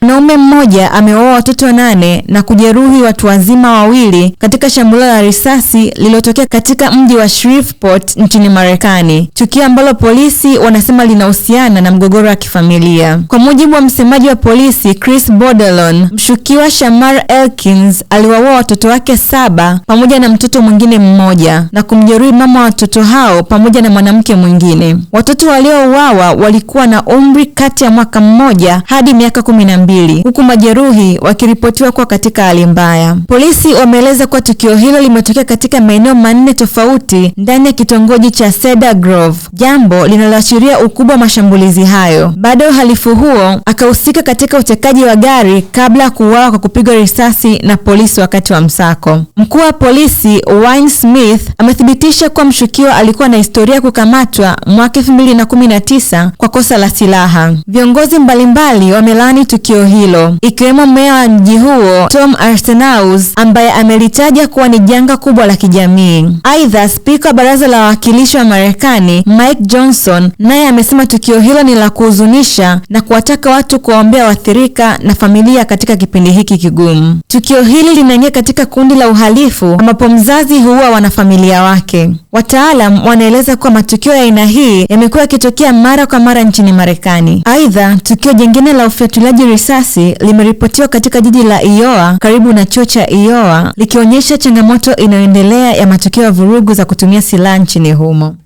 Mwanaume mmoja ameua watoto 8 na kujeruhi watu wazima 2 katika shambulio la risasi lililotokea katika mji wa Shreveport nchini Marekani, tukio ambalo polisi wanasema linahusiana na mgogoro wa kifamilia. Kwa mujibu wa msemaji wa polisi Chris Bordelon, mshukiwa Shamar Elkins aliwaua watoto wake 7 pamoja na mtoto mwingine mmoja na kumjeruhi mama wa watoto hao pamoja na mwanamke mwingine. Watoto waliouawa walikuwa na umri kati ya mwaka 1 hadi miaka 12, huku majeruhi wakiripotiwa kuwa katika hali mbaya. Polisi wameeleza kuwa tukio hilo limetokea katika maeneo 4 tofauti ndani ya kitongoji cha Cedar Grove, jambo linaloashiria ukubwa wa mashambulizi hayo. Baada ya uhalifu huo, akahusika katika utekaji wa gari kabla ya kuuawa kwa kupigwa risasi na polisi wakati wa msako. Mkuu wa polisi Wayne Smith amethibitisha kuwa mshukiwa alikuwa na historia ya kukamatwa mwaka 2019 kwa kosa la silaha. Viongozi mbalimbali wamelaani tukio hilo, ikiwemo meya wa mji huo Tom Arsenault ambaye amelitaja kuwa ni janga kubwa la kijamii. Aidha, spika wa baraza la wawakilishi wa Marekani Mike Johnson naye amesema tukio hilo ni la kuhuzunisha na kuwataka watu kuwaombea waathirika na familia katika kipindi hiki kigumu. Tukio hili linaingia katika kundi la uhalifu ambapo mzazi huua wanafamilia wake. Wataalam wanaeleza kuwa matukio ya aina hii yamekuwa yakitokea mara kwa mara nchini Marekani. Aidha, tukio jingine la ufyatuliaji risasi limeripotiwa katika jiji la Iowa karibu na chuo cha Iowa, likionyesha changamoto inayoendelea ya matukio ya vurugu za kutumia silaha nchini humo.